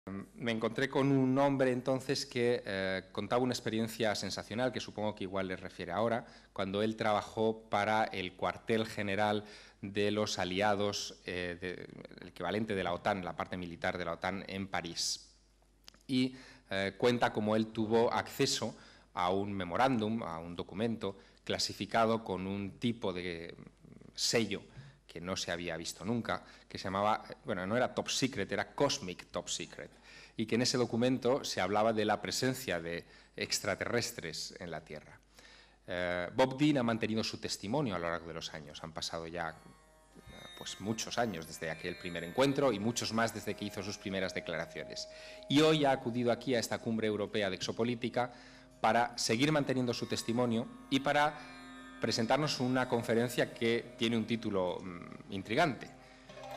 Me encontré con un hombre entonces que contaba una experiencia sensacional, que supongo que igual les refiere ahora, cuando él trabajó para el cuartel general de los aliados, el equivalente de la OTAN, la parte militar de la OTAN en París. Y cuenta cómo él tuvo acceso a un memorándum, a un documento clasificado con un tipo de sello que no se había visto nunca, que se llamaba, bueno, no era top secret, era cosmic top secret, y que en ese documento se hablaba de la presencia de extraterrestres en la Tierra. Bob Dean ha mantenido su testimonio a lo largo de los años, han pasado ya pues muchos años desde aquel primer encuentro y muchos más desde que hizo sus primeras declaraciones. Y hoy ha acudido aquí a esta cumbre europea de exopolítica para seguir manteniendo su testimonio y para presentarnos una conferencia que tiene un título intrigante.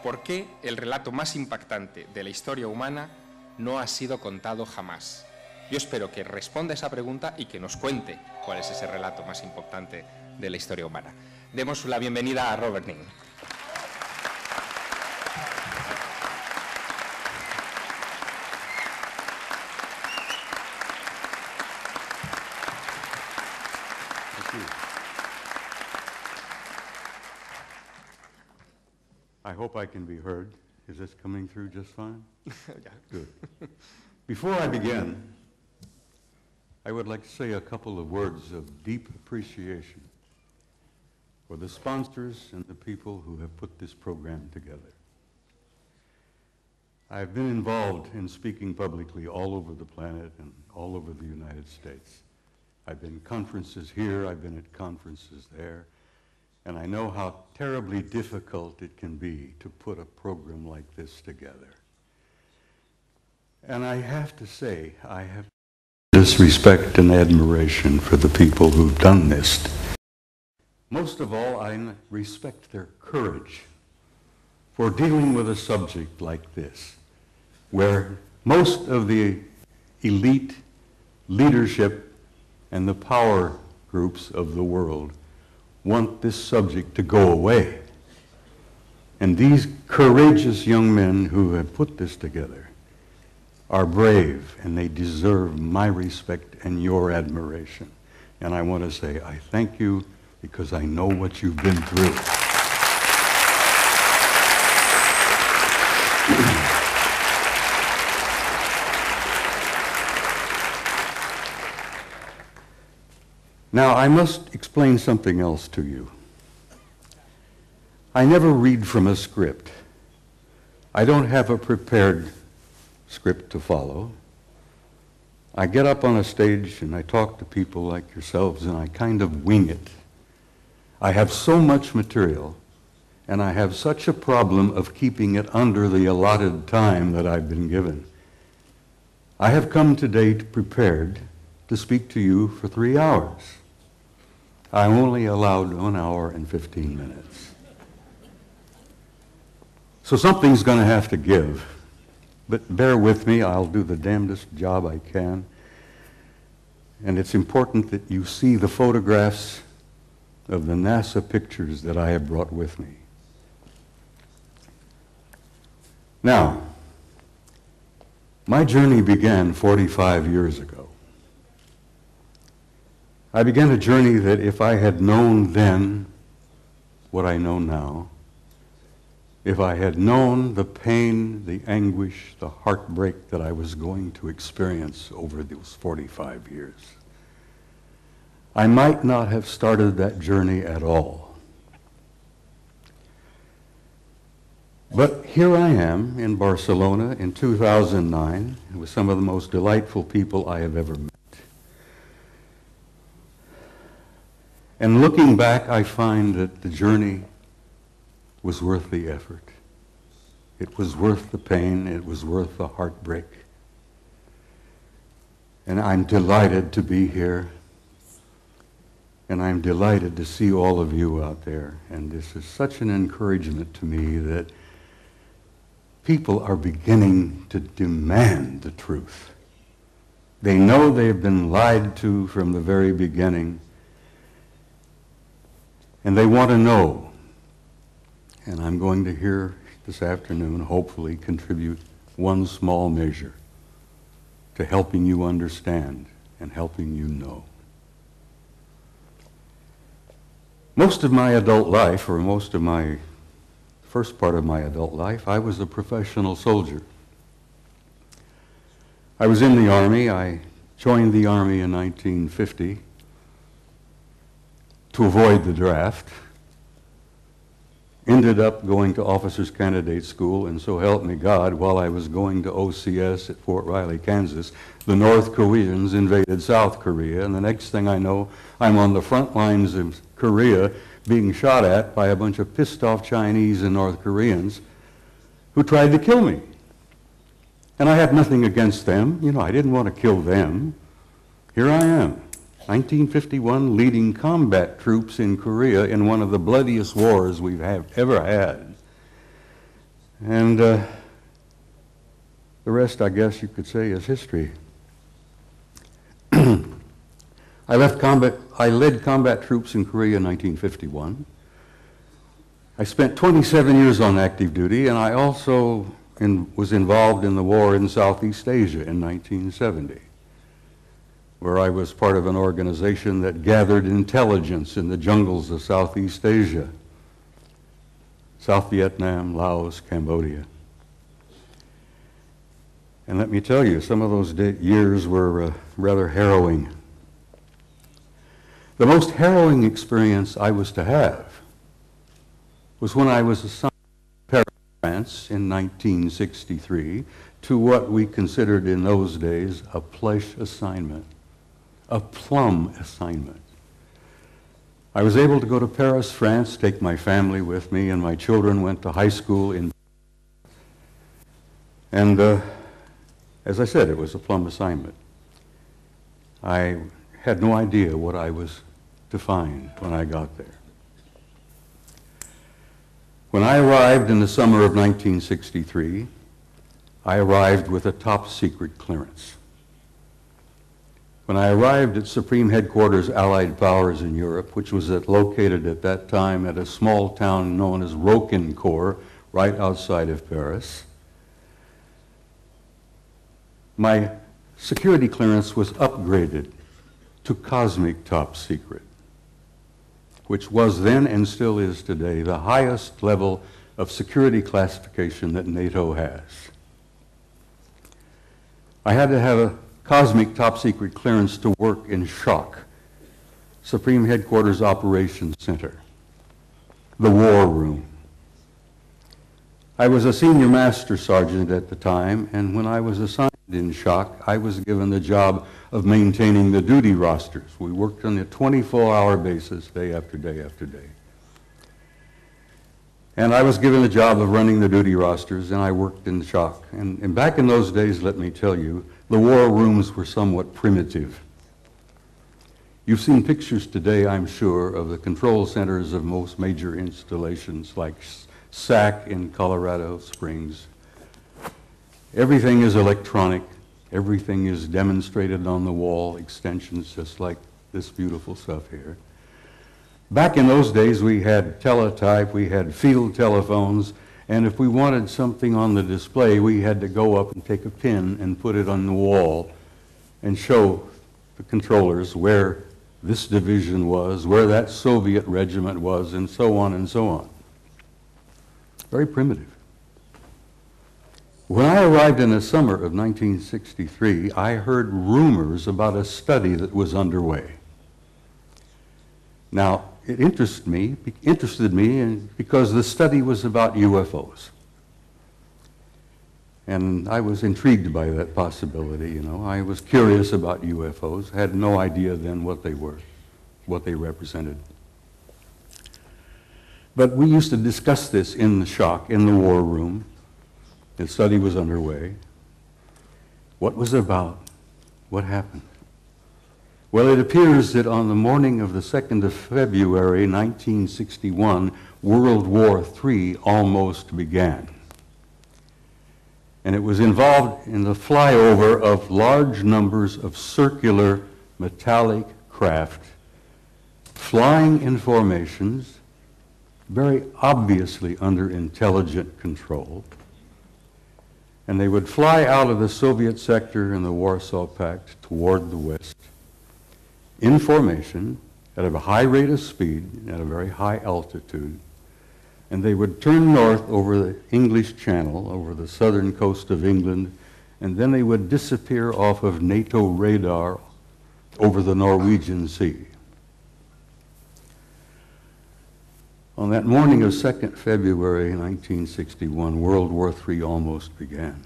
¿Por qué el relato más impactante de la historia humana no ha sido contado jamás? Yo espero que responda esa pregunta y que nos cuente cuál es ese relato más importante de la historia humana. Demos la bienvenida a Robert Dean. I hope I can be heard. Is this coming through just fine? Yeah. Good. Before I begin, I would like to say a couple of words of deep appreciation for the sponsors and the people who have put this program together. I've been involved in speaking publicly all over the planet and all over the United States. I've been conferences here, I've been at conferences there, and I know how terribly difficult it can be to put a program like this together. And I have to say, I have this respect and admiration for the people who've done this. Most of all, I respect their courage for dealing with a subject like this, where most of the elite leadership and the power groups of the world want this subject to go away. And these courageous young men who have put this together are brave, and they deserve my respect and your admiration. And I want to say I thank you because I know what you've been through. Now, I must explain something else to you. I never read from a script. I don't have a prepared script to follow. I get up on a stage and I talk to people like yourselves and I kind of wing it. I have so much material and I have such a problem of keeping it under the allotted time that I've been given. I have come today prepared to speak to you for 3 hours. I'm only allowed 1 hour and 15 minutes. So something's going to have to give. But bear with me, I'll do the damnedest job I can. And it's important that you see the photographs of the NASA pictures that I have brought with me. Now, my journey began 45 years ago. I began a journey that if I had known then what I know now, if I had known the pain, the anguish, the heartbreak that I was going to experience over those 45 years, I might not have started that journey at all. But here I am in Barcelona in 2009 with some of the most delightful people I have ever met. And looking back, I find that the journey was worth the effort. It was worth the pain. It was worth the heartbreak. And I'm delighted to be here. And I'm delighted to see all of you out there. And this is such an encouragement to me that people are beginning to demand the truth. They know they've been lied to from the very beginning. And they want to know. And I'm going to here this afternoon hopefully contribute one small measure to helping you understand and helping you know. Most of my adult life, or most of my first part of my adult life, I was a professional soldier. I was in the Army. I joined the Army in 1950 to avoid the draft. Ended up going to Officers Candidate School, and so help me God, while I was going to OCS at Fort Riley, Kansas, the North Koreans invaded South Korea, and the next thing I know, I'm on the front lines of Korea being shot at by a bunch of pissed off Chinese and North Koreans who tried to kill me. And I had nothing against them. You know, I didn't want to kill them. Here I am, 1951, leading combat troops in Korea in one of the bloodiest wars we've ever had. And the rest, I guess you could say, is history. I led combat troops in Korea in 1951. I spent 27 years on active duty, and I also was involved in the war in Southeast Asia in 1970, where I was part of an organization that gathered intelligence in the jungles of Southeast Asia, South Vietnam, Laos, Cambodia. And let me tell you, some of those years were rather harrowing. The most harrowing experience I was to have was when I was assigned to Paris, France in 1963 to what we considered in those days a plush assignment, a plum assignment. I was able to go to Paris, France, take my family with me, and my children went to high school in. And as I said, it was a plum assignment. I had no idea what I was to find when I got there. When I arrived in the summer of 1963, I arrived with a top secret clearance. When I arrived at Supreme Headquarters Allied Powers in Europe, which was located at that time at a small town known as Roquencourt, right outside of Paris, my security clearance was upgraded to cosmic top secret, which was then and still is today the highest level of security classification that NATO has. I had to have a cosmic top secret clearance to work in SHOC, Supreme Headquarters Operations Center, the War Room. I was a senior master sergeant at the time, and when I was assigned in SHOC, I was given the job of maintaining the duty rosters. We worked on a 24-hour basis, day after day after day. And I was given the job of running the duty rosters, and I worked in SHOC. And back in those days, let me tell you, the war rooms were somewhat primitive. You've seen pictures today, I'm sure, of the control centers of most major installations like SAC in Colorado Springs. Everything is electronic. Everything is demonstrated on the wall, extensions just like this beautiful stuff here. Back in those days, we had teletype, we had field telephones, and if we wanted something on the display, we had to go up and take a pin and put it on the wall and show the controllers where this division was, where that Soviet regiment was, and so on and so on. Very primitive. When I arrived in the summer of 1963, I heard rumors about a study that was underway. Now, it interested me because the study was about UFOs. And I was intrigued by that possibility, you know. I was curious about UFOs, had no idea then what they were, what they represented. But we used to discuss this in the SHOC, in the war room. The study was underway. What was it about? What happened? Well, it appears that on the morning of the 2nd of February, 1961, World War III almost began. And it was involved in the flyover of large numbers of circular metallic craft flying in formations, very obviously under intelligent control. and they would fly out of the Soviet sector in the Warsaw Pact toward the west in formation at a high rate of speed, at a very high altitude, and they would turn north over the English Channel, over the southern coast of England, and then they would disappear off of NATO radar over the Norwegian Sea. On that morning of 2nd February 1961, World War III almost began.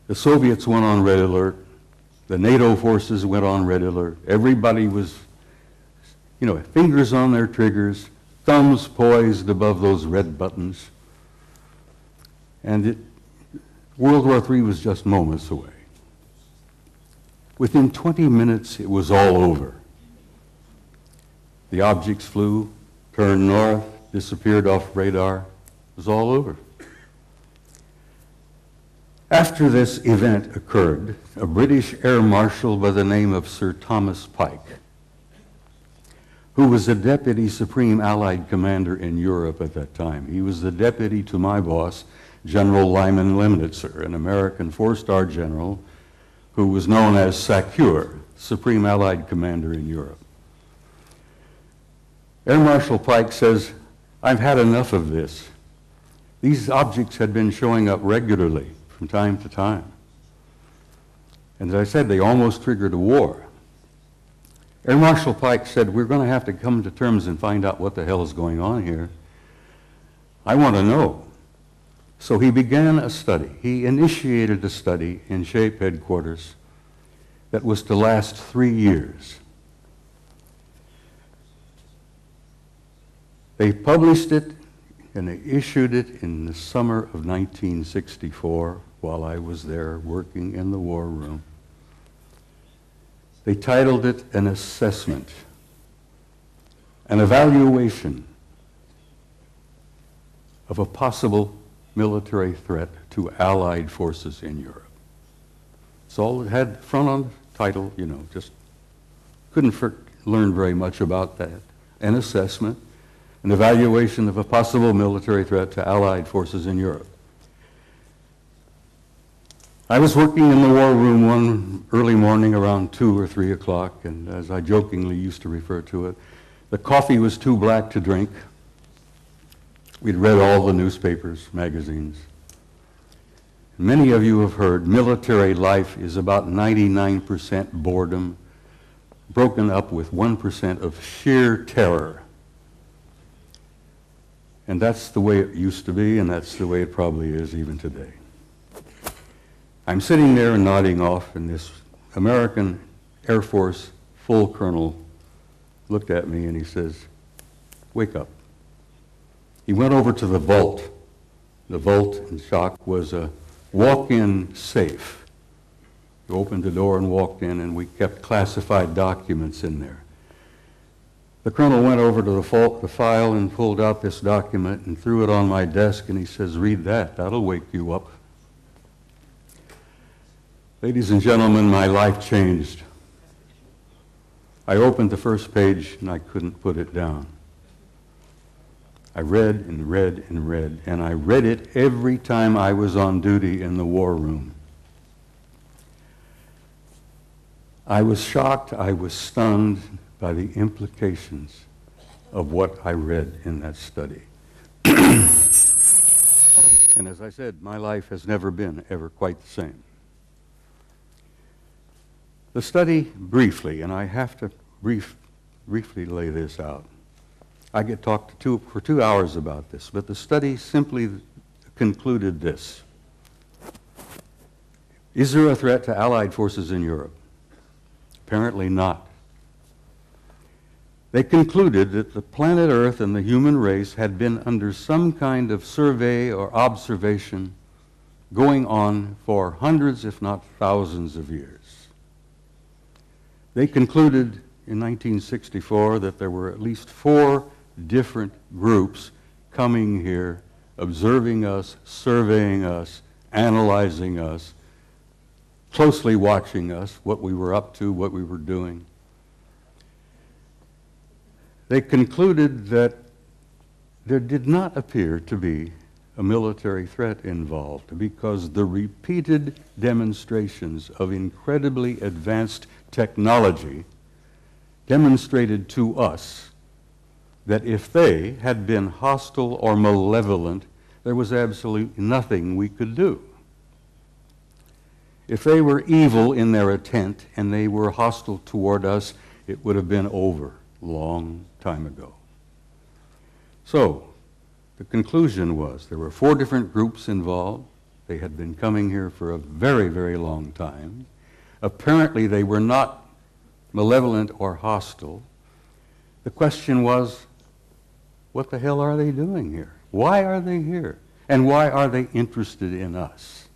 The Soviets went on red alert. The NATO forces went on red alert. Everybody was, fingers on their triggers, thumbs poised above those red buttons. And World War III was just moments away. Within 20 minutes, it was all over. The objects flew, turned north, disappeared off radar. It was all over. After this event occurred, a British Air Marshal by the name of Sir Thomas Pike, who was the Deputy Supreme Allied Commander in Europe at that time. He was the deputy to my boss, General Lyman Lemnitzer, an American four-star general who was known as SACEUR, Supreme Allied Commander in Europe. Air Marshal Pike says, "I've had enough of this." These objects had been showing up regularly from time to time. And as I said, they almost triggered a war. Air Marshal Pike said, "We're going to have to come to terms and find out what the hell is going on here. I want to know." So he began a study. He initiated a study in SHAPE headquarters that was to last 3 years. They published it and they issued it in the summer of 1964 while I was there working in the war room. They titled it an assessment, an evaluation of a possible military threat to Allied forces in Europe. It's all it had front on the title, just couldn't learn very much about that. An assessment, an evaluation of a possible military threat to Allied forces in Europe. I was working in the war room one early morning around 2 or 3 o'clock, and as I jokingly used to refer to it, the coffee was too black to drink. We'd read all the newspapers, magazines. Many of you have heard military life is about 99% boredom, broken up with 1% of sheer terror. And that's the way it used to be, and that's the way it probably is even today. I'm sitting there and nodding off, and this American Air Force full colonel looked at me and he says, "Wake up." He went over to the vault. The vault, in shock, was a walk-in safe. He opened the door and walked in, and we kept classified documents in there. The colonel went over to the file and pulled out this document and threw it on my desk, and he says, "Read that. That'll wake you up." Ladies and gentlemen, my life changed. I opened the first page, and I couldn't put it down. I read and read and read, and I read it every time I was on duty in the war room. I was shocked, I was stunned by the implications of what I read in that study. And as I said, my life has never been ever quite the same. The study, briefly, and I have to briefly lay this out. I get talked to for 2 hours about this, but the study simply concluded this. Is there a threat to Allied forces in Europe? Apparently not. They concluded that the planet Earth and the human race had been under some kind of survey or observation going on for hundreds, if not thousands of years. They concluded in 1964 that there were at least 4 different groups coming here, observing us, surveying us, analyzing us, closely watching us, what we were up to, what we were doing. They concluded that there did not appear to be a military threat involved, because the repeated demonstrations of incredibly advanced technology demonstrated to us that if they had been hostile or malevolent, there was absolutely nothing we could do. If they were evil in their intent and they were hostile toward us, it would have been over a long time ago. So, the conclusion was there were 4 different groups involved. They had been coming here for a very, very long time. Apparently, they were not malevolent or hostile. The question was, what the hell are they doing here? Why are they here? And why are they interested in us?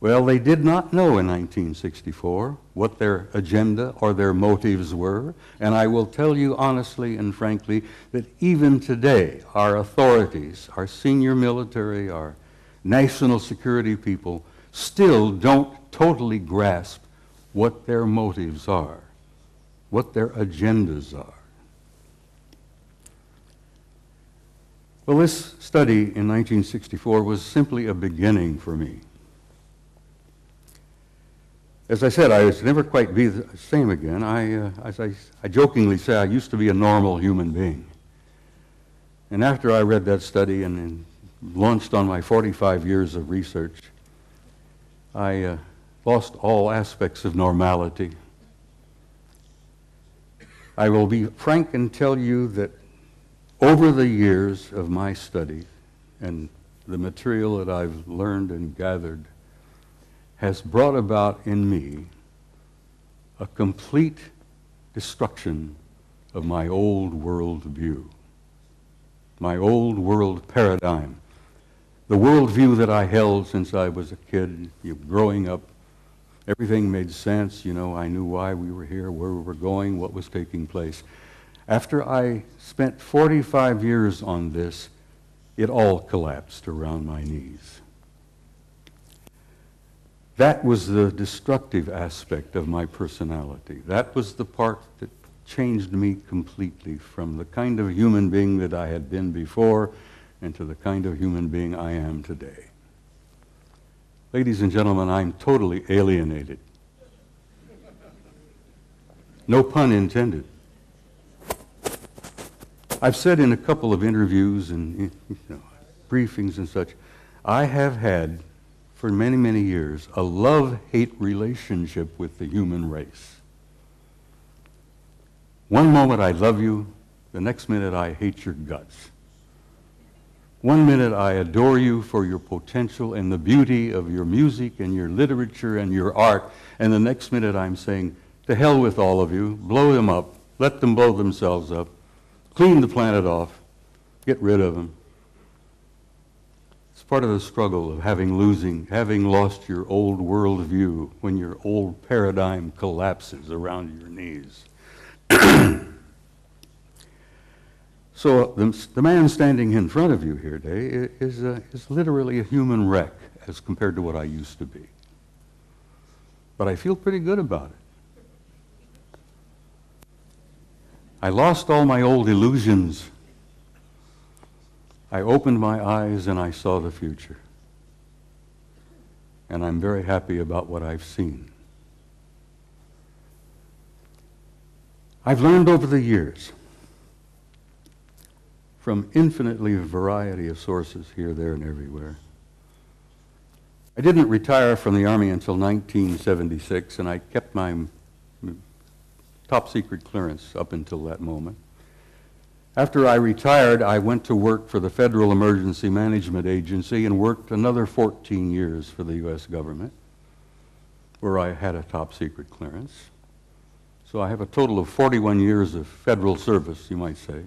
Well, they did not know in 1964 what their agenda or their motives were, and I will tell you honestly and frankly that even today, our authorities, our senior military, our national security people, still don't totally grasp what their motives are, what their agendas are. Well, this study in 1964 was simply a beginning for me. As I said, I was never quite be the same again. As I jokingly say, I used to be a normal human being. And after I read that study and launched on my 45 years of research, I lost all aspects of normality. I will be frank and tell you that over the years of my study and the material that I've learned and gathered has brought about in me a complete destruction of my old world view, my old world paradigm, the world view that I held since I was a kid, growing up. Everything made sense, I knew why we were here, where we were going, what was taking place. After I spent 45 years on this, it all collapsed around my knees. That was the destructive aspect of my personality. That was the part that changed me completely from the kind of human being that I had been before and to the kind of human being I am today. Ladies and gentlemen, I'm totally alienated. No pun intended. I've said in a couple of interviews and briefings and such, I have had for many, many years, a love-hate relationship with the human race. One moment I love you, the next minute I hate your guts. One minute I adore you for your potential and the beauty of your music and your literature and your art, and the next minute I'm saying, to hell with all of you, blow them up, let them blow themselves up, clean the planet off, get rid of them. It's part of the struggle of having lost your old world view when your old paradigm collapses around your knees. So the man standing in front of you here today is literally a human wreck as compared to what I used to be. But I feel pretty good about it. I lost all my old illusions. I opened my eyes and I saw the future. And I'm very happy about what I've seen. I've learned over the years from infinitely a variety of sources here, there, and everywhere. I didn't retire from the Army until 1976, and I kept my top secret clearance up until that moment. After I retired, I went to work for the Federal Emergency Management Agency and worked another 14 years for the U.S. government, where I had a top secret clearance. So I have a total of 41 years of federal service, you might say.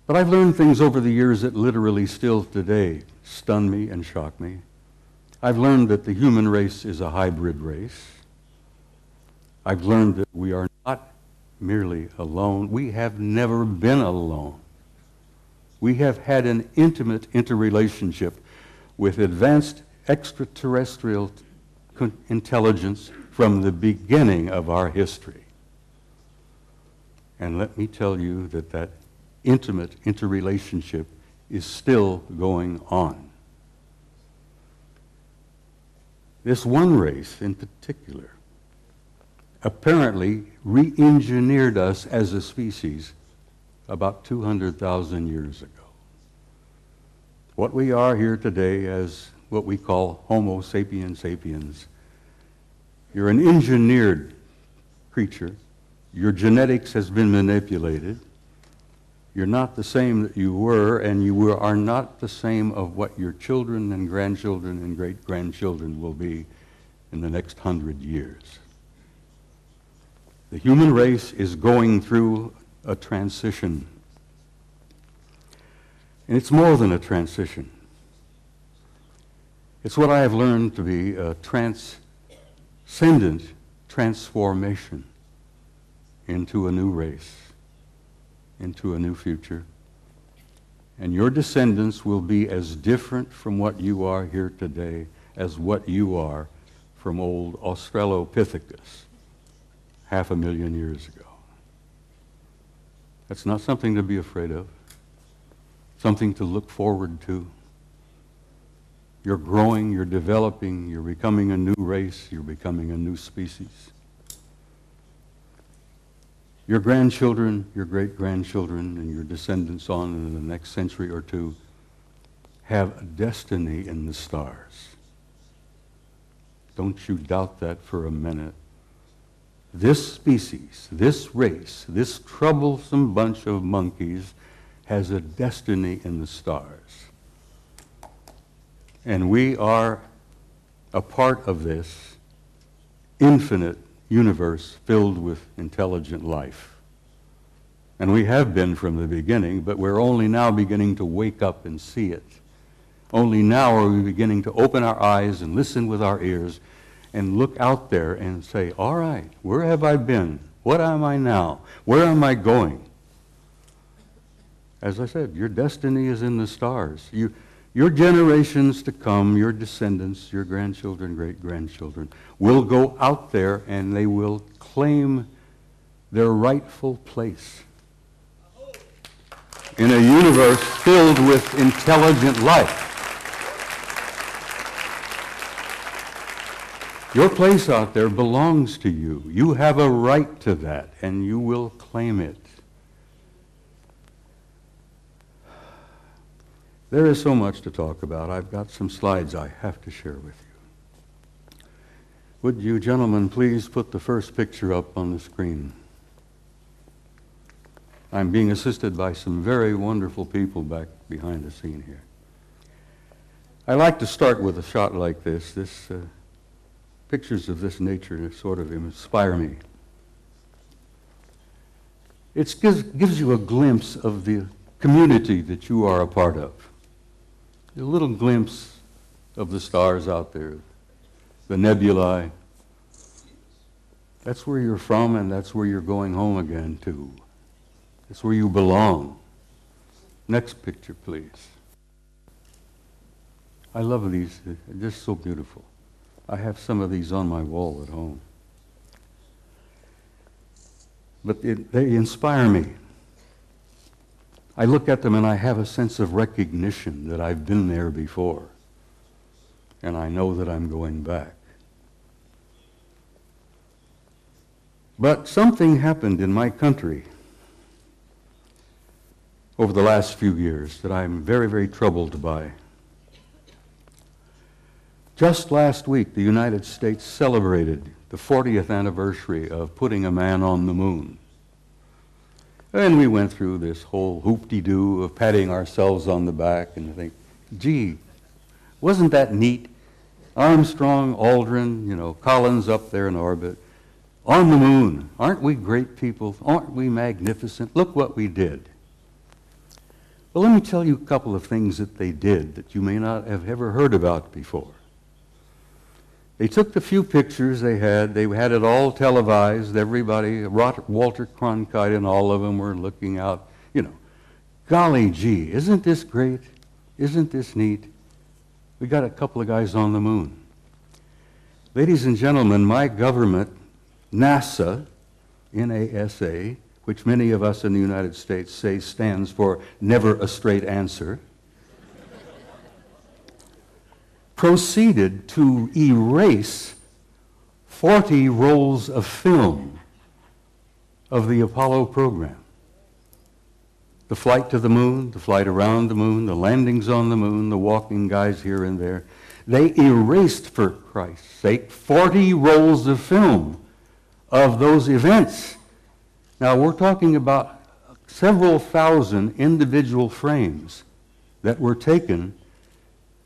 But I've learned things over the years that literally still today stun me and shock me. I've learned that the human race is a hybrid race. I've learned that we are not merely alone. We have never been alone. We have had an intimate interrelationship with advanced extraterrestrial intelligence from the beginning of our history. And let me tell you that that intimate interrelationship is still going on. This one race in particular apparently re-engineered us as a species about 200,000 years ago. What we are here today as what we call Homo sapiens sapiens, you're an engineered creature. Your genetics has been manipulated. You're not the same that you were, and you are not the same of what your children and grandchildren and great-grandchildren will be in the next 100 years. The human race is going through a transition. And it's more than a transition. It's what I have learned to be a transcendent transformation into a new race, into a new future. And your descendants will be as different from what you are here today as what you are from old Australopithecus 500,000 years ago. That's not something to be afraid of, something to look forward to. You're growing, you're developing, you're becoming a new race, you're becoming a new species. Your grandchildren, your great-grandchildren, and your descendants on in the next century or two have a destiny in the stars. Don't you doubt that for a minute. This species, this race, this troublesome bunch of monkeys has a destiny in the stars. And we are a part of this infinite universe filled with intelligent life. And we have been from the beginning, but we're only now beginning to wake up and see it. Only now are we beginning to open our eyes and listen with our ears and look out there and say, all right, where have I been? What am I now? Where am I going? As I said, your destiny is in the stars. Your generations to come, your descendants, your grandchildren, great-grandchildren, will go out there and they will claim their rightful place in a universe filled with intelligent life. Your place out there belongs to you. You have a right to that, and you will claim it. There is so much to talk about. I've got some slides I have to share with you. Would you gentlemen please put the first picture up on the screen? I'm being assisted by some very wonderful people back behind the scene here. I like to start with a shot like this. Pictures of this nature sort of inspire me. It gives you a glimpse of the community that you are a part of. A little glimpse of the stars out there, the nebulae. That's where you're from, and that's where you're going home again to. That's where you belong. Next picture, please. I love these. They're just so beautiful. I have some of these on my wall at home. But they inspire me. I look at them and I have a sense of recognition that I've been there before. And I know that I'm going back. But something happened in my country over the last few years that I'm very, very troubled by. Just last week, the United States celebrated the 40th anniversary of putting a man on the moon. And we went through this whole hoop-de-doo of patting ourselves on the back and think, gee, wasn't that neat? Armstrong, Aldrin, Collins up there in orbit. On the moon. Aren't we great people? Aren't we magnificent? Look what we did. Well, let me tell you a couple of things that they did that you may not have ever heard about before. They took the few pictures they had it all televised, everybody, Walter Cronkite and all of them were looking out, golly gee, isn't this great? Isn't this neat? We got a couple of guys on the moon. Ladies and gentlemen, my government, NASA, NASA, which many of us in the United States say stands for never a straight answer, proceeded to erase 40 rolls of film of the Apollo program. The flight to the moon, the flight around the moon, the landings on the moon, the walking guys here and there. They erased, for Christ's sake, 40 rolls of film of those events. Now, we're talking about several thousand individual frames that were taken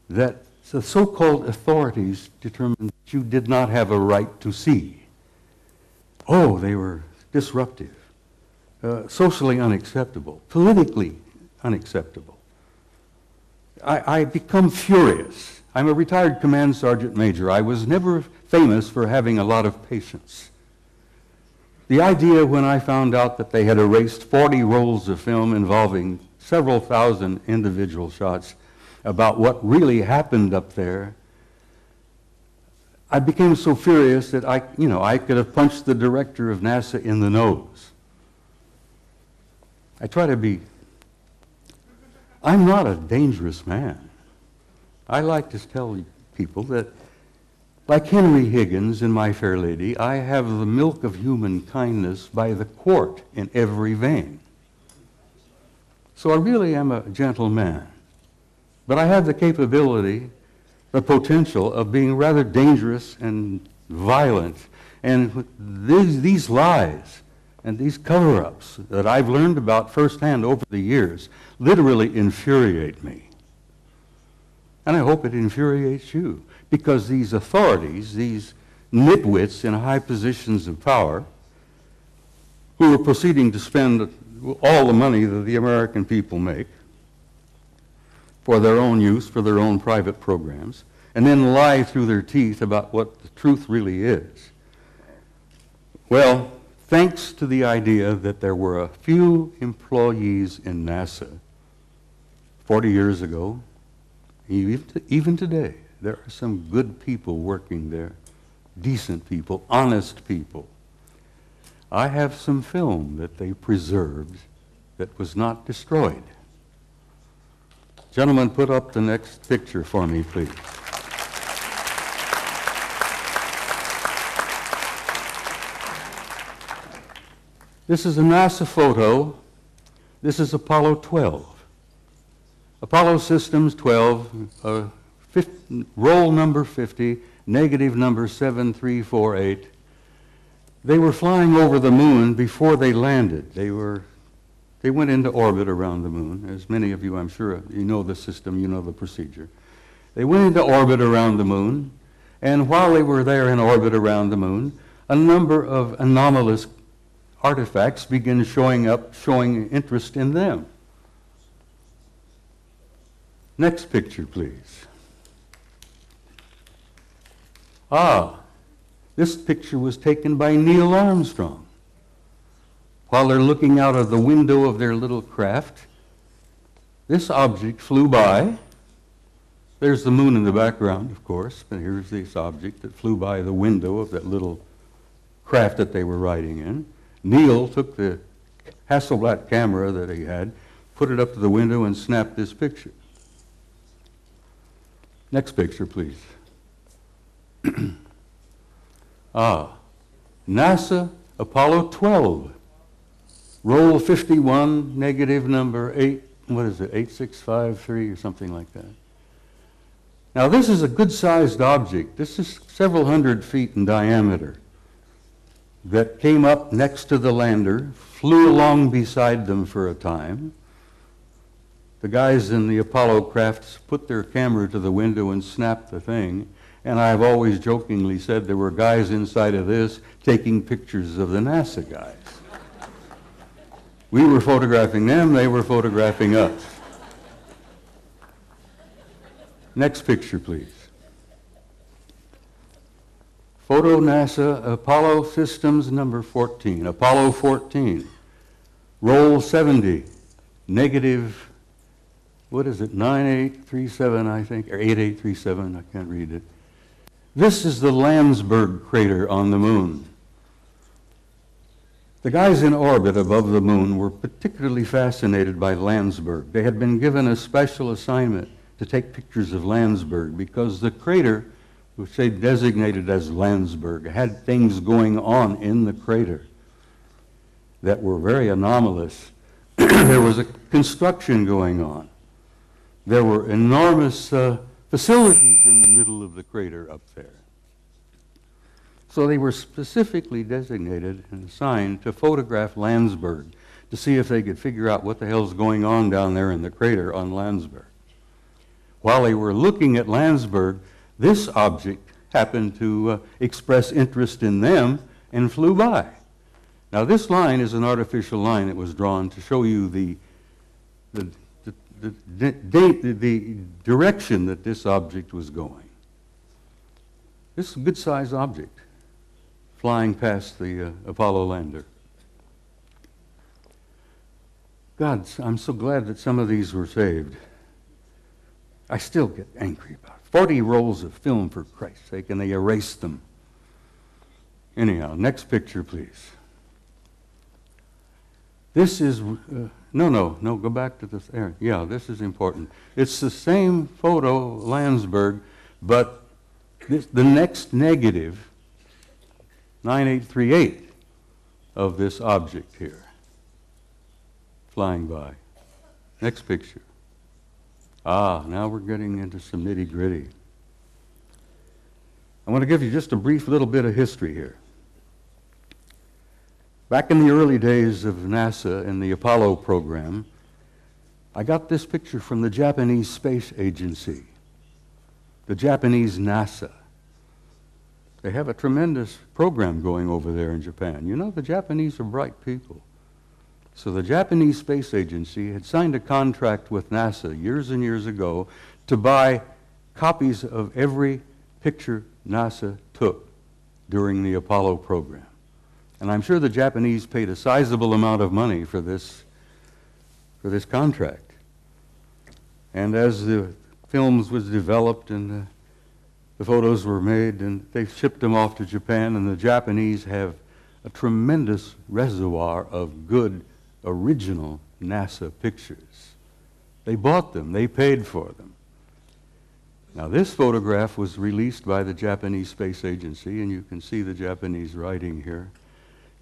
that the so-called authorities determined that you did not have a right to see. Oh, they were disruptive, socially unacceptable, politically unacceptable. I become furious. I'm a retired command sergeant major. I was never famous for having a lot of patience. The idea when I found out that they had erased 40 rolls of film involving several thousand individual shots about what really happened up there, I became so furious that I could have punched the director of NASA in the nose. I try to be, I'm not a dangerous man. I like to tell people that, like Henry Higgins in My Fair Lady, I have the milk of human kindness by the quart in every vein. So I really am a gentle man. But I have the capability, the potential of being rather dangerous and violent. And these lies and these cover-ups that I've learned about firsthand over the years literally infuriate me. And I hope it infuriates you, because these authorities, these nitwits in high positions of power, who are proceeding to spend all the money that the American people make for their own use, for their own private programs, and then lie through their teeth about what the truth really is. Well, thanks to the idea that there were a few employees in NASA 40 years ago, even today, there are some good people working there, decent people, honest people. I have some film that they preserved that was not destroyed. Gentlemen, put up the next picture for me, please. This is a NASA photo. This is Apollo 12. Apollo Systems 12, roll number 50, negative number 7348. They were flying over the moon before they landed. They went into orbit around the moon. As many of you, I'm sure, you know the system, you know the procedure. They went into orbit around the moon, and while they were there in orbit around the moon, a number of anomalous artifacts began showing up, showing interest in them. Next picture, please. This picture was taken by Neil Armstrong. While they're looking out of the window of their little craft, this object flew by. There's the moon in the background, of course, but here's this object that flew by the window of that little craft that they were riding in. Neil took the Hasselblad camera that he had, put it up to the window, and snapped this picture. Next picture, please. NASA Apollo 12. Roll 51, negative number 8653 or something like that. Now this is a good-sized object. This is several hundred feet in diameter that came up next to the lander, flew along beside them for a time. The guys in the Apollo crafts put their camera to the window and snapped the thing. And I've always jokingly said there were guys inside of this taking pictures of the NASA guys. We were photographing them, they were photographing us. Next picture, please. Photo NASA Apollo Systems number 14, Apollo 14. Roll 70, negative, what is it, 9837, I think, or 8837, I can't read it. This is the Landsberg crater on the moon. The guys in orbit above the moon were particularly fascinated by Landsberg. They had been given a special assignment to take pictures of Landsberg because the crater, which they designated as Landsberg, had things going on in the crater that were very anomalous. There was a construction going on. There were enormous facilities in the middle of the crater up there. So they were specifically designated and assigned to photograph Landsberg to see if they could figure out what the hell's going on down there in the crater on Landsberg. While they were looking at Landsberg, this object happened to express interest in them and flew by. Now this line is an artificial line that was drawn to show you the direction that this object was going. This is a good-sized object flying past the Apollo lander. God, I'm so glad that some of these were saved. I still get angry about it. 40 rolls of film, for Christ's sake, and they erased them. Anyhow, next picture, please. This is, no, go back to this area. Yeah, this is important. It's the same photo, Landsberg, but the next negative, 9838, of this object here, flying by. Next picture. Ah, now we're getting into some nitty-gritty. I want to give you just a brief little bit of history here. Back in the early days of NASA and the Apollo program, I got this picture from the Japanese Space Agency, the Japanese NASA. They have a tremendous program going over there in Japan. You know, the Japanese are bright people. So the Japanese Space Agency had signed a contract with NASA years and years ago to buy copies of every picture NASA took during the Apollo program. And I'm sure the Japanese paid a sizable amount of money for this contract. And as the films was developed and the photos were made, and they shipped them off to Japan, and the Japanese have a tremendous reservoir of good original NASA pictures. They bought them, they paid for them. Now this photograph was released by the Japanese Space Agency, and you can see the Japanese writing here.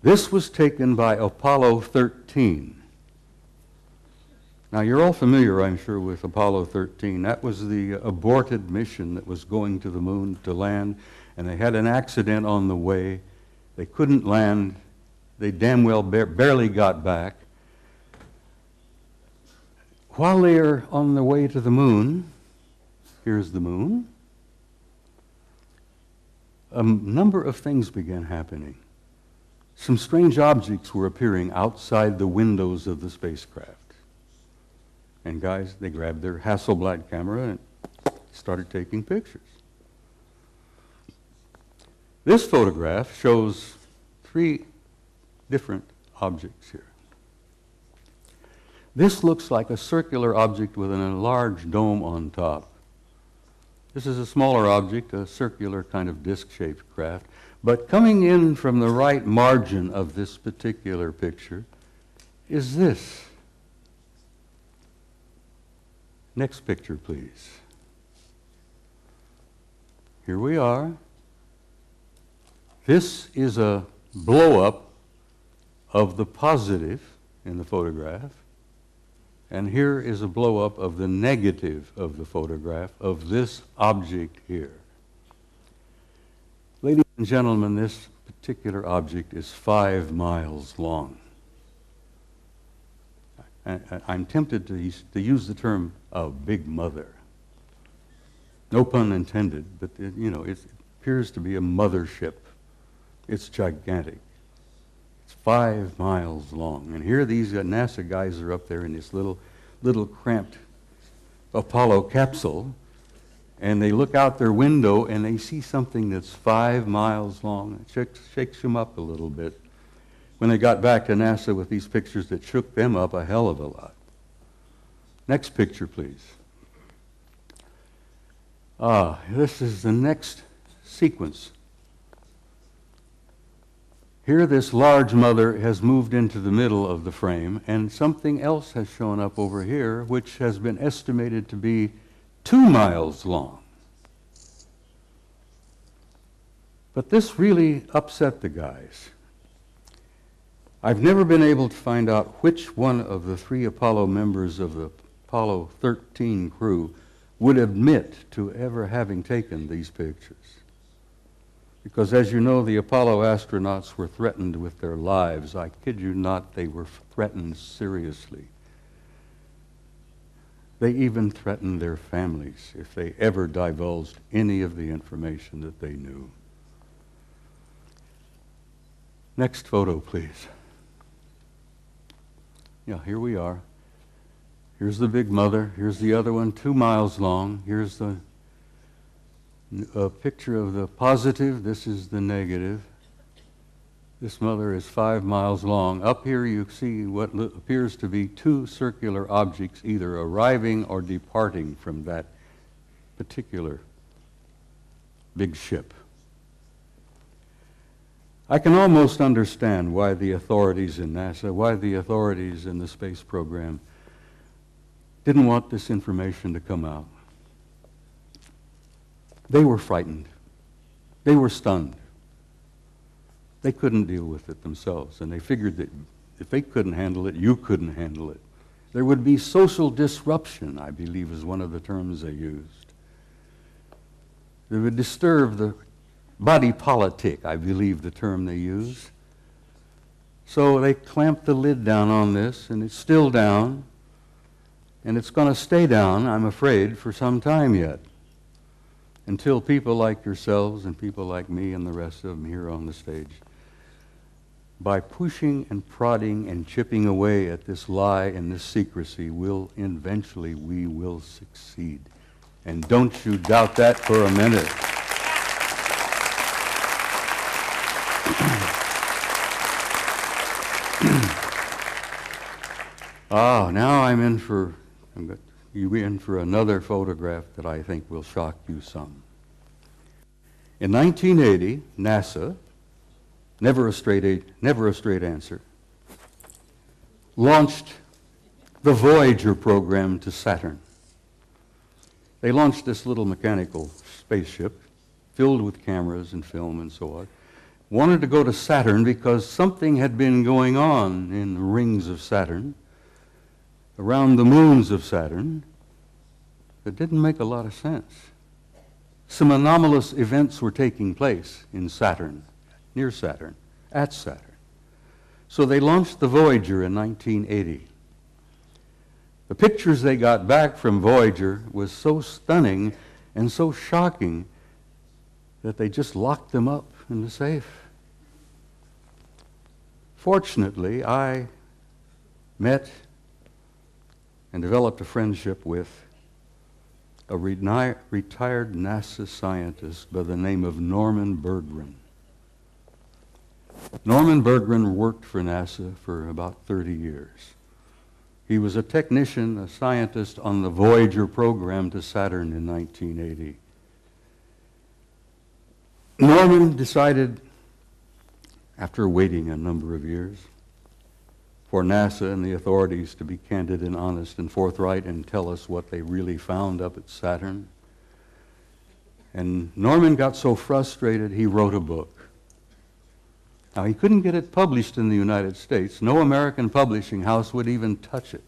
This was taken by Apollo 13. Now you're all familiar, I'm sure, with Apollo 13. That was the aborted mission that was going to the moon to land, and they had an accident on the way. They couldn't land. They damn well barely got back. While they're on the way to the moon, here's the moon, a number of things began happening. Some strange objects were appearing outside the windows of the spacecraft. And guys, they grabbed their Hasselblad camera and started taking pictures. This photograph shows 3 different objects here. This looks like a circular object with an enlarged dome on top. This is a smaller object, a circular kind of disc-shaped craft. But coming in from the right margin of this particular picture is this. Next picture, please. Here we are. This is a blow-up of the positive in the photograph. And here is a blow-up of the negative of the photograph of this object here. Ladies and gentlemen, this particular object is 5 miles long. I'm tempted to use the term big mother. No pun intended, but you know, it appears to be a mothership. It's gigantic. It's 5 miles long. And here these NASA guys are up there in this little cramped Apollo capsule, and they look out their window and they see something that's 5 miles long. It shakes them up a little bit. When they got back to NASA with these pictures, that shook them up a hell of a lot. Next picture, please. This is the next sequence. Here this large mother has moved into the middle of the frame, and something else has shown up over here, which has been estimated to be 2 miles long. But this really upset the guys. I've never been able to find out which one of the 3 Apollo members of the Apollo 13 crew would admit to ever having taken these pictures. Because as you know, the Apollo astronauts were threatened with their lives. I kid you not, they were threatened seriously. They even threatened their families if they ever divulged any of the information that they knew. Next photo, please. Yeah, here we are. Here's the big mother. Here's the other one, 2 miles long. Here's the picture of the positive. This is the negative. This mother is 5 miles long. Up here you see what appears to be 2 circular objects either arriving or departing from that particular big ship. I can almost understand why the authorities in NASA, why the authorities in the space program didn't want this information to come out. They were frightened. They were stunned. They couldn't deal with it themselves, and they figured that if they couldn't handle it, you couldn't handle it. There would be social disruption, I believe is one of the terms they used. It would disturb the body politic, I believe the term they use. So they clamped the lid down on this, and it's still down, and it's going to stay down, I'm afraid, for some time yet, until people like yourselves and people like me and the rest of them here on the stage, by pushing and prodding and chipping away at this lie and this secrecy, eventually we will succeed. And don't you doubt that for a minute. Now I'm in for another photograph that I think will shock you some. In 1980, NASA, never a straight answer, launched the Voyager program to Saturn. They launched this little mechanical spaceship filled with cameras and film and so on. Wanted to go to Saturn because something had been going on in the rings of Saturn, around the moons of Saturn, that didn't make a lot of sense. Some anomalous events were taking place in Saturn, near Saturn, at Saturn. So they launched the Voyager in 1980. The pictures they got back from Voyager was so stunning and so shocking that they just locked them up in the safe. Fortunately, I met and developed a friendship with a retired NASA scientist by the name of Norman Berggren. Norman Berggren worked for NASA for about 30 years. He was a technician, a scientist on the Voyager program to Saturn in 1980. Norman decided, after waiting a number of years, for NASA and the authorities to be candid and honest and forthright and tell us what they really found up at Saturn. And Norman got so frustrated, he wrote a book. Now, he couldn't get it published in the United States. No American publishing house would even touch it.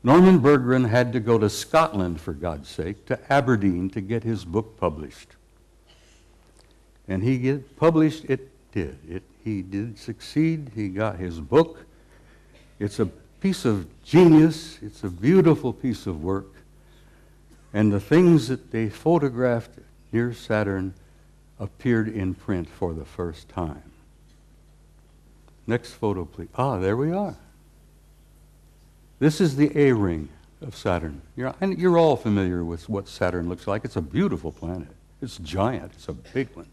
Norman Berggren had to go to Scotland, for God's sake, to Aberdeen to get his book published. And he published it. He did succeed. He got his book. It's a piece of genius. It's a beautiful piece of work. And the things that they photographed near Saturn appeared in print for the first time. Next photo, please. There we are. This is the A-ring of Saturn. You're all familiar with what Saturn looks like. It's a beautiful planet. It's giant. It's a big one.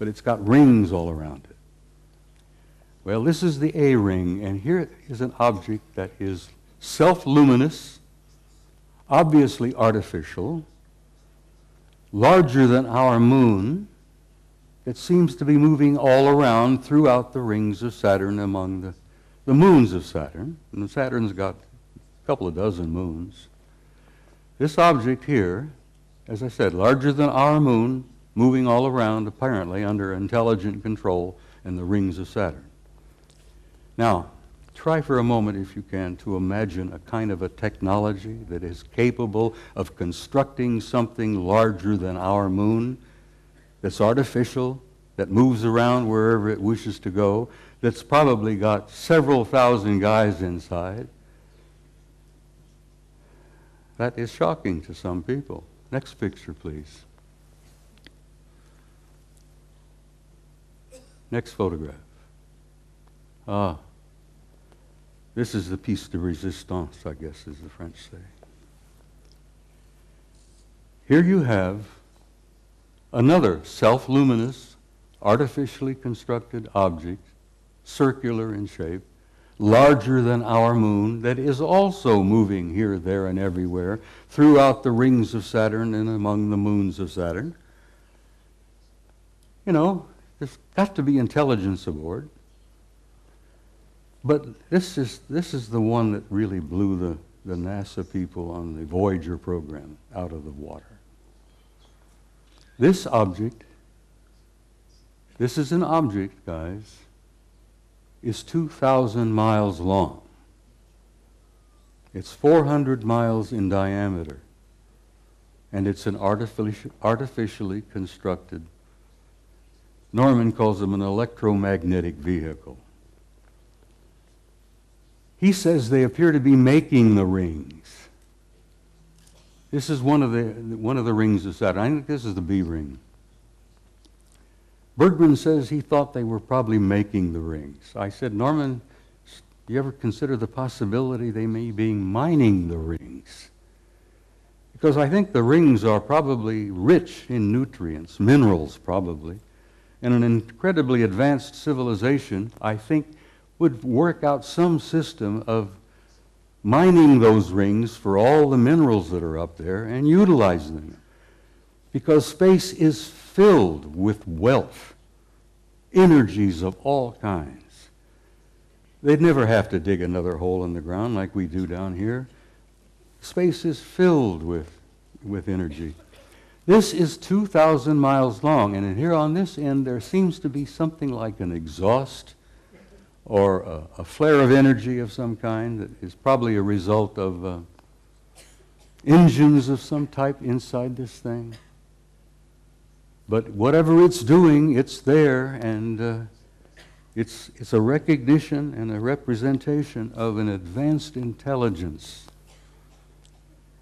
But it's got rings all around it. Well, this is the A-ring, and here is an object that is self-luminous, obviously artificial, larger than our moon. that seems to be moving all around throughout the rings of Saturn among the moons of Saturn. And Saturn's got a couple of dozen moons. This object here, as I said, larger than our moon, moving all around, apparently under intelligent control in the rings of Saturn. Now, try for a moment, if you can, to imagine a kind of a technology that is capable of constructing something larger than our moon, that's artificial, that moves around wherever it wishes to go, that's probably got several thousand guys inside. That is shocking to some people. Next picture, please. Next photograph. This is the piece de résistance, I guess, as the French say. Here you have another self-luminous, artificially constructed object, circular in shape, larger than our moon, that is also moving here, there, and everywhere throughout the rings of Saturn and among the moons of Saturn. You know, there's got to be intelligence aboard. But this is the one that really blew the NASA people on the Voyager program out of the water. This object, this is an object, guys, is 2,000 miles long. It's 400 miles in diameter, and it's an artificially constructed, Norman calls them an electromagnetic vehicle. He says they appear to be making the rings. This is one of the rings of Saturn. I think this is the B ring. Bergman says he thought they were probably making the rings. I said, Norman, do you ever consider the possibility they may be mining the rings? Because I think the rings are probably rich in nutrients, minerals probably, and an incredibly advanced civilization, I think, would work out some system of mining those rings for all the minerals that are up there and utilizing them. Because space is filled with wealth, energies of all kinds. They'd never have to dig another hole in the ground like we do down here. Space is filled with energy. This is 2,000 miles long, and here on this end there seems to be something like an exhaust or a flare of energy of some kind that is probably a result of engines of some type inside this thing. But whatever it's doing, it's there, and it's a recognition and a representation of an advanced intelligence.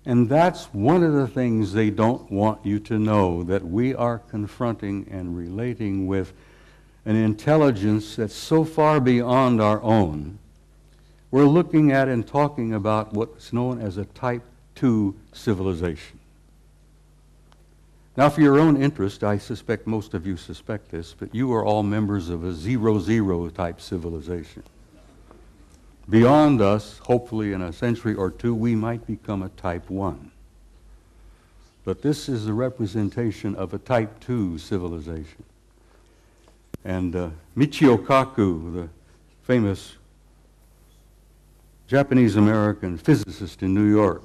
And that's one of the things they don't want you to know, that we are confronting and relating with an intelligence that's so far beyond our own. We're looking at and talking about what's known as a Type 2 civilization. Now, for your own interest, I suspect most of you suspect this, but you are all members of a 0-0 type civilization. Beyond us, hopefully in a century or two, we might become a Type 1. But this is the representation of a Type 2 civilization. And Michio Kaku, the famous Japanese-American physicist in New York,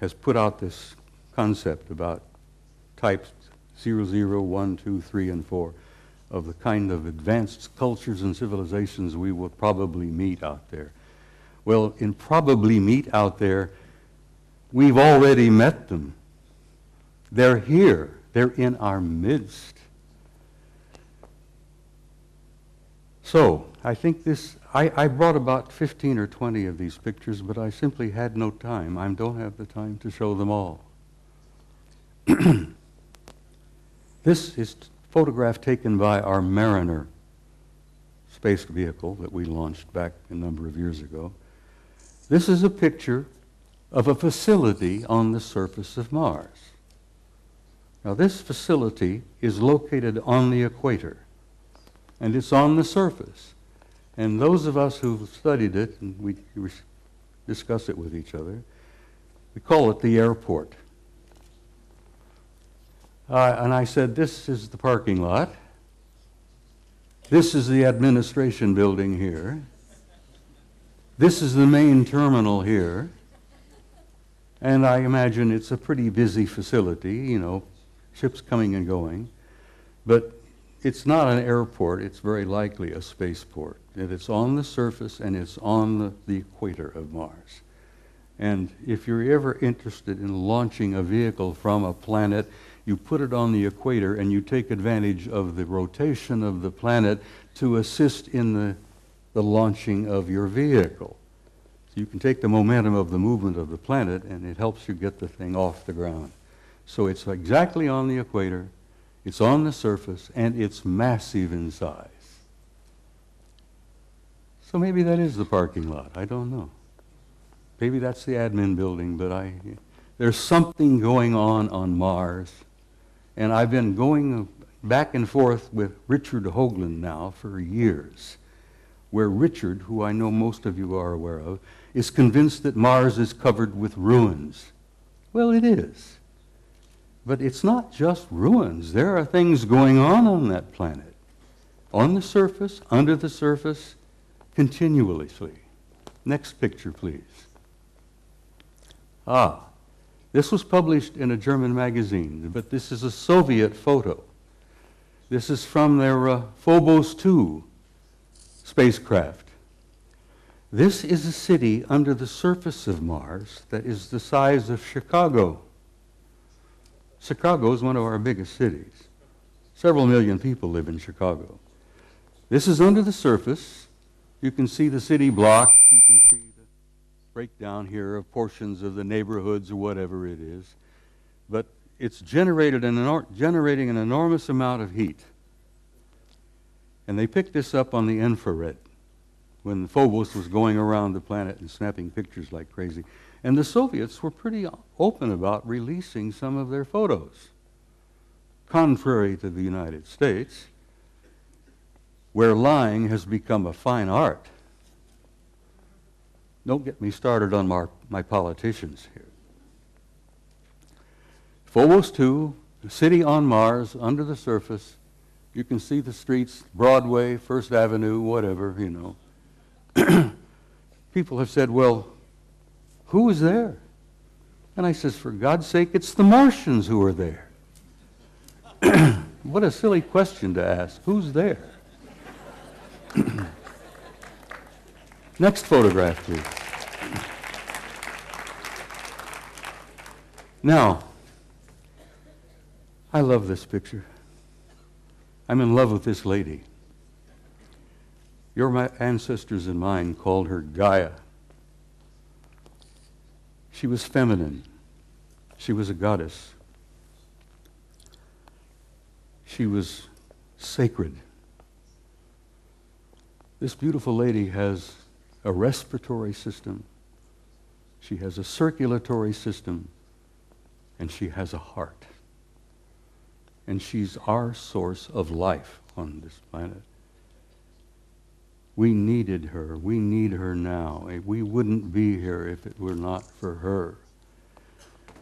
has put out this concept about types 0, 1, 2, 3, and 4 of the kind of advanced cultures and civilizations we will probably meet out there. Well, in probably meet out there, we've already met them. They're here. They're in our midst. So, I think I brought about 15 or 20 of these pictures, but I simply had no time. I don't have the time to show them all. This is a photograph taken by our Mariner space vehicle that we launched back a number of years ago. This is a picture of a facility on the surface of Mars. Now, this facility is located on the equator, and it's on the surface. And those of us who've studied it, and we discuss it with each other, we call it the airport. And I said, this is the parking lot. This is the administration building here. This is the main terminal here. And I imagine it's a pretty busy facility, you know, ships coming and going. But it's not an airport, it's very likely a spaceport. And it's on the surface and it's on the equator of Mars. And if you're ever interested in launching a vehicle from a planet, you put it on the equator and you take advantage of the rotation of the planet to assist in the launching of your vehicle. So you can take the momentum of the movement of the planet and it helps you get the thing off the ground. So it's exactly on the equator, it's on the surface, and it's massive in size. So maybe that is the parking lot, I don't know. Maybe that's the admin building, but there's something going on Mars. And I've been going back and forth with Richard Hoagland now for years, where Richard, who I know most of you are aware of, is convinced that Mars is covered with ruins. Well, it is. But it's not just ruins. There are things going on that planet, on the surface, under the surface, continuously. Next picture, please. This was published in a German magazine, but this is a Soviet photo. This is from their Phobos 2 spacecraft. This is a city under the surface of Mars that is the size of Chicago. Chicago is one of our biggest cities. Several million people live in Chicago. This is under the surface. You can see the city block. You can see the breakdown here of portions of the neighborhoods or whatever it is. But it's generating an enormous amount of heat. And they picked this up on the infrared when Phobos was going around the planet and snapping pictures like crazy. And the Soviets were pretty open about releasing some of their photos, contrary to the United States, where lying has become a fine art. Don't get me started on my politicians here. Phobos 2, the city on Mars, under the surface. You can see the streets, Broadway, First Avenue, whatever, you know. People have said, well, who is there? And I says, for God's sake, it's the Martians who are there. What a silly question to ask. Who's there? Next photograph, please. Now, I love this picture. I'm in love with this lady. Your ancestors and mine called her Gaia. She was feminine. She was a goddess. She was sacred. This beautiful lady has a respiratory system. She has a circulatory system. And she has a heart. And she's our source of life on this planet. We needed her. We need her now. We wouldn't be here if it were not for her.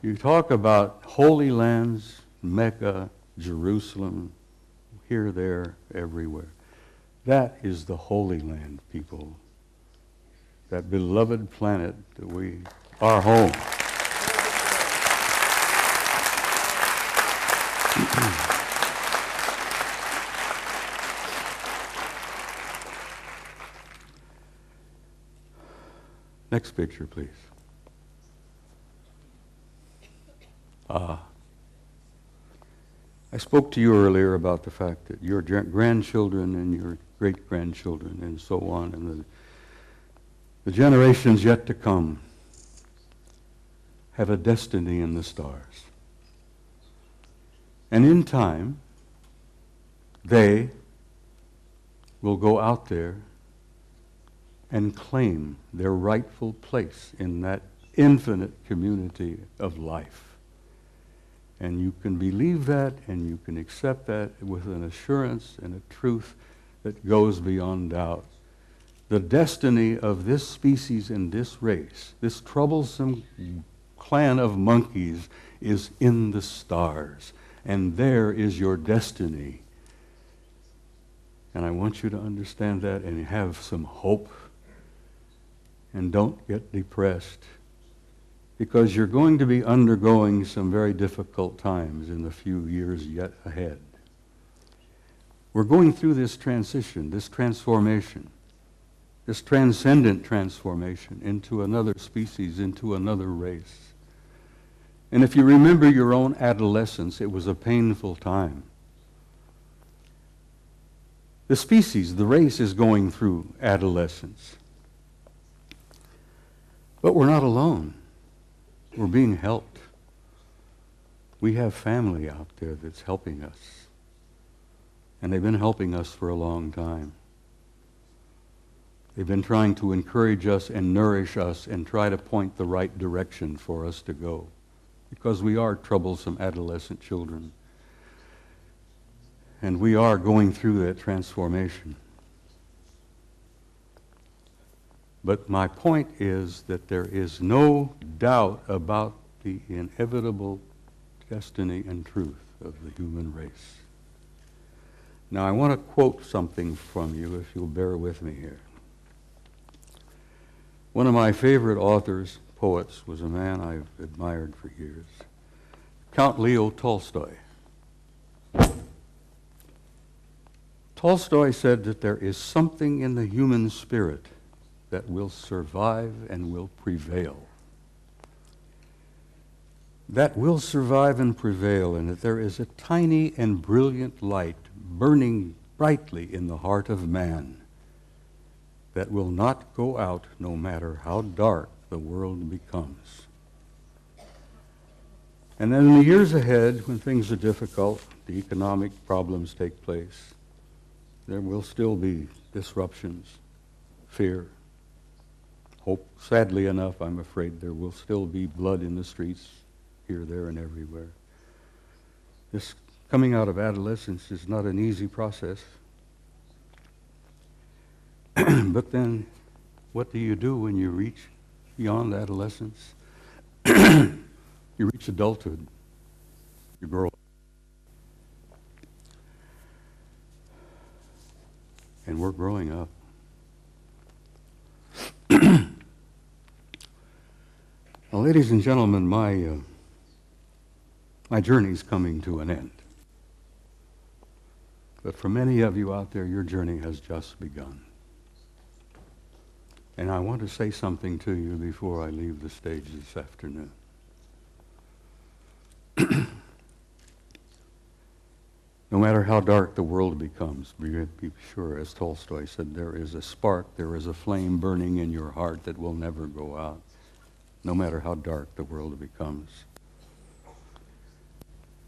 You talk about holy lands, Mecca, Jerusalem, here, there, everywhere. That is the Holy Land, people. That beloved planet that we are home. Next picture, please. I spoke to you earlier about the fact that your grandchildren and your great-grandchildren and so on, and the generations yet to come have a destiny in the stars. And in time, they will go out there and claim their rightful place in that infinite community of life. And you can believe that and you can accept that with an assurance and a truth that goes beyond doubt. The destiny of this species and this race, this troublesome clan of monkeys, is in the stars. and there is your destiny. And I want you to understand that and have some hope. And don't get depressed, because you're going to be undergoing some very difficult times in the few years yet ahead. We're going through this transition, this transformation, this transcendent transformation into another species, into another race. And if you remember your own adolescence, it was a painful time. The species, the race, is going through adolescence. But we're not alone. We're being helped. We have family out there that's helping us. And they've been helping us for a long time. They've been trying to encourage us and nourish us and try to point the right direction for us to go, because we are troublesome adolescent children. And we are going through that transformation. But my point is that there is no doubt about the inevitable destiny and truth of the human race. Now, I want to quote something from you, if you'll bear with me here. One of my favorite authors, poets, was a man I've admired for years, Count Leo Tolstoy. Tolstoy said that there is something in the human spirit that will survive and will prevail. That will survive and prevail, and that there is a tiny and brilliant light burning brightly in the heart of man that will not go out no matter how dark the world becomes. And then in the years ahead, when things are difficult, the economic problems take place, there will still be disruptions, fear, hope. Sadly enough, I'm afraid there will still be blood in the streets here, there, and everywhere. This coming out of adolescence is not an easy process. But then, what do you do when you reach beyond adolescence? You reach adulthood. You grow up. And we're growing up. Well, ladies and gentlemen, my journey's coming to an end. But for many of you out there, your journey has just begun. And I want to say something to you before I leave the stage this afternoon. No matter how dark the world becomes, be sure, as Tolstoy said, there is a spark, there is a flame burning in your heart that will never go out, no matter how dark the world becomes.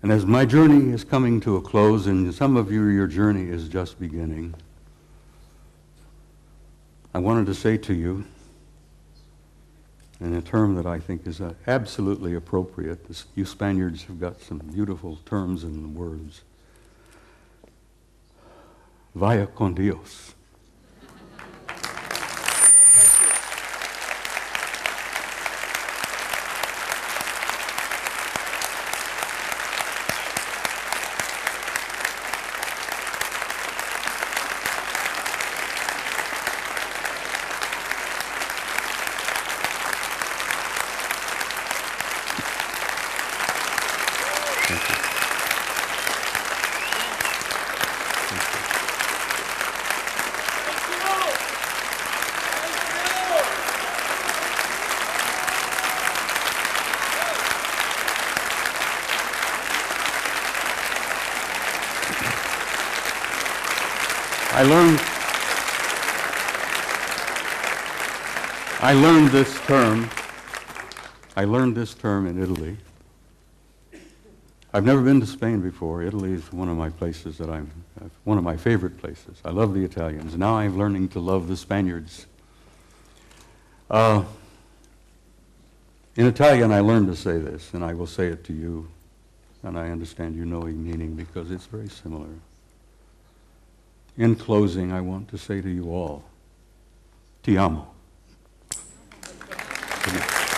And as my journey is coming to a close, and some of you, your journey is just beginning, I wanted to say to you, in a term that I think is absolutely appropriate, you Spaniards have got some beautiful terms and words. Vaya con Dios. I learned this term in Italy. I've never been to Spain before. Italy is one of my places that one of my favorite places. I love the Italians. Now I'm learning to love the Spaniards. In Italian, I learned to say this, and I will say it to you, and I understand you know the meaning because it's very similar. In closing, I want to say to you all, ti amo. Good night.